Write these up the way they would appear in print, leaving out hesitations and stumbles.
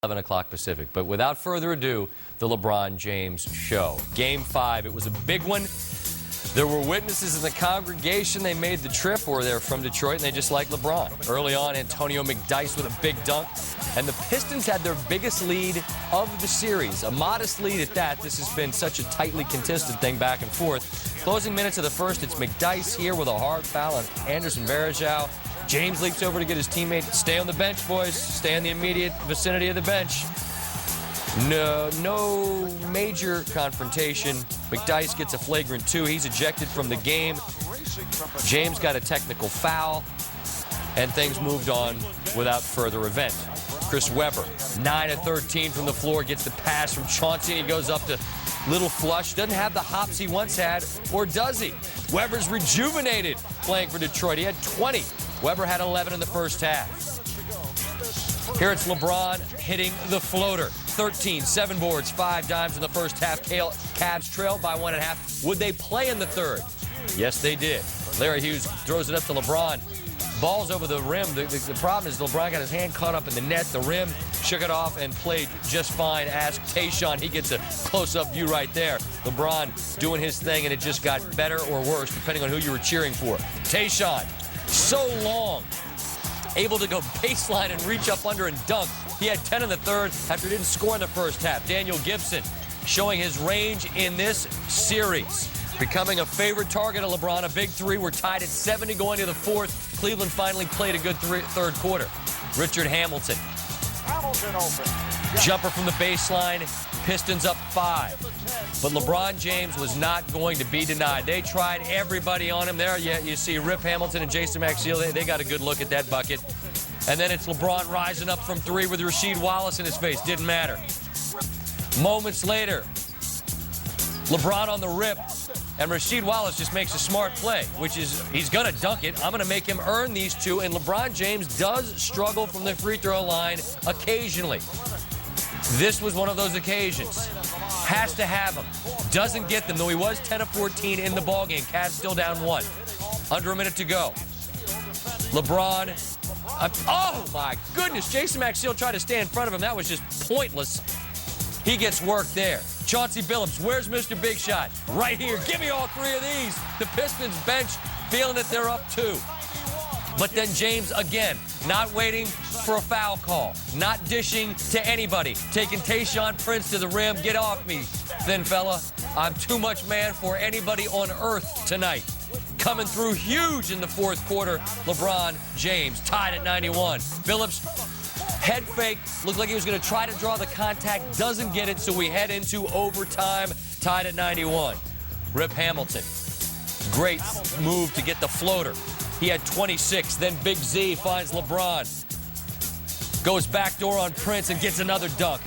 11 o'clock Pacific. But without further ado, the LeBron James show. Game 5, it was a big one. There were witnesses in the congregation. They made the trip, or they're from Detroit, and they just like LeBron. Early on, Antonio McDyess with a big dunk. And the Pistons had their biggest lead of the series. A modest lead at that. This has been such a tightly contested thing back and forth. Closing minutes of the first, it's McDyess here with a hard foul on Anderson Varejao. James leaps over to get his teammate. Stay on the bench, boys. Stay in the immediate vicinity of the bench. No major confrontation. McDyess gets a flagrant 2. He's ejected from the game. James got a technical foul, and things moved on without further event. Chris Webber, 9 of 13 from the floor, gets the pass from Chauncey, and he goes up to little flush. Doesn't have the hops he once had, or does he? Webber's rejuvenated playing for Detroit. He had 20. Webber had 11 in the first half. Here it's LeBron hitting the floater. 13, 7 boards, 5 dimes in the first half. Cavs trailed by 1.5. Would they play in the third? Yes, they did. Larry Hughes throws it up to LeBron. Ball's over the rim. The problem is LeBron got his hand caught up in the net. The rim shook it off and played just fine. Ask Tayshaun. He gets a close-up view right there. LeBron doing his thing, and it just got better or worse, depending on who you were cheering for. Tayshaun, so long, able to go baseline and reach up under and dunk. He had 10 in the third after he didn't score in the first half. Daniel Gibson showing his range in this series. Becoming a favorite target of LeBron, a big 3. We're tied at 70 going to the fourth. Cleveland finally played a good third quarter. Richard Hamilton. Jumper from the baseline. Pistons up 5. But LeBron James was not going to be denied. They tried everybody on him there. Yeah, you see Rip Hamilton and Jason Maxiell. They got a good look at that bucket. And then it's LeBron rising up from 3 with Rasheed Wallace in his face. Didn't matter. Moments later, LeBron on the rip, and Rasheed Wallace just makes a smart play, which is he's going to dunk it. I'm going to make him earn these 2. And LeBron James does struggle from the free throw line occasionally. This was one of those occasions. Has to have them. Doesn't get them, though he was 10 of 14 in the ballgame. Cavs still down 1. Under a minute to go. LeBron. Oh, my goodness. Jason Maxiell tried to stay in front of him. That was just pointless. He gets work there. Chauncey Billups, where's Mr. Big Shot? Right here. Give me all 3 of these. The Pistons bench feeling that they're up 2. But then James, again, not waiting for a foul call. Not dishing to anybody. Taking Tayshaun Prince to the rim. Get off me, thin fella. I'm too much man for anybody on earth tonight. Coming through huge in the fourth quarter. LeBron James tied at 91. Billups, head fake. Looked like he was going to try to draw the contact. Doesn't get it, so we head into overtime. Tied at 91. Rip Hamilton. Great move to get the floater. He had 26. Then Big Z finds LeBron. Goes backdoor on Prince and gets another dunk.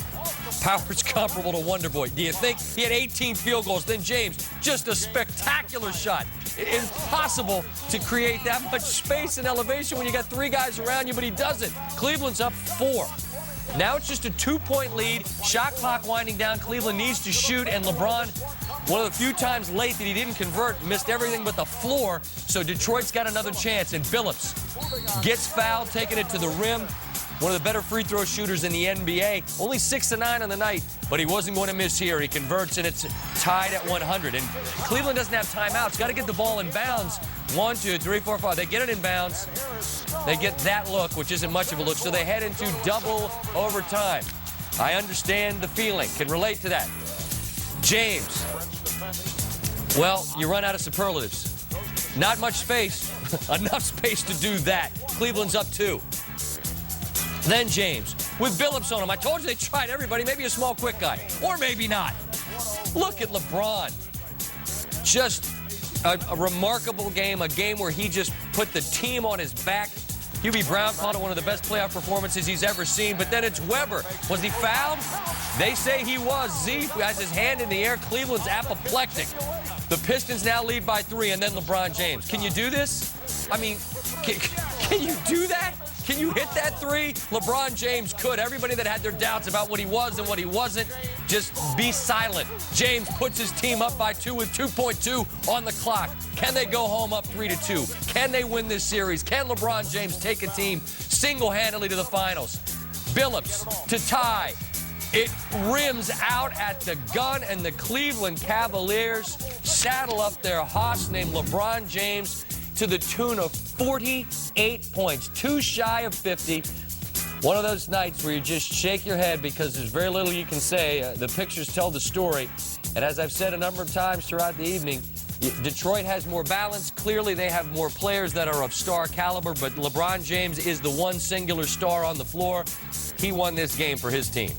Power's comparable to Wonder Boy. Do you think? He had 18 field goals. Then James, just a spectacular shot. Impossible to create that much space and elevation when you got 3 guys around you, but he doesn't. Cleveland's up 4. Now it's just a 2-point lead. Shot clock winding down. Cleveland needs to shoot, and LeBron, one of the few times late that he didn't convert, missed everything but the floor, so Detroit's got another chance. And Billups gets fouled, taking it to the rim. One of the better free throw shooters in the NBA. Only 6 of 9 on the night, but he wasn't going to miss here. He converts, and it's tied at 100. And Cleveland doesn't have timeouts. Got to get the ball in bounds. 1, 2, 3, 4, 5. They get it in bounds. They get that look, which isn't much of a look, so they head into double overtime. I understand the feeling. Can relate to that. James. Well, you run out of superlatives. Not much space. Enough space to do that. Cleveland's up 2. Then James, with Billups on him. I told you they tried everybody. Maybe a small, quick guy. Or maybe not. Look at LeBron. Just a remarkable game. A game where he just put the team on his back. Hubie Brown called it one of the best playoff performances he's ever seen. But then it's Webber. Was he fouled? They say he was. Z has his hand in the air. Cleveland's apoplectic. The Pistons now lead by 3, and then LeBron James. Can you do this? I mean, can you do that? Can you hit that 3? LeBron James could. Everybody that had their doubts about what he was and what he wasn't, just be silent. James puts his team up by 2 with 2.2 on the clock. Can they go home up 3-2? Can they win this series? Can LeBron James take a team single-handedly to the finals? Billups to tie. It rims out at the gun, and the Cleveland Cavaliers saddle up their hoss named LeBron James to the tune of 48 points, too shy of 50. One of those nights where you just shake your head because there's very little you can say. The pictures tell the story. And as I've said a number of times throughout the evening, Detroit has more balance. Clearly, they have more players that are of star caliber, but LeBron James is the one singular star on the floor. He won this game for his team.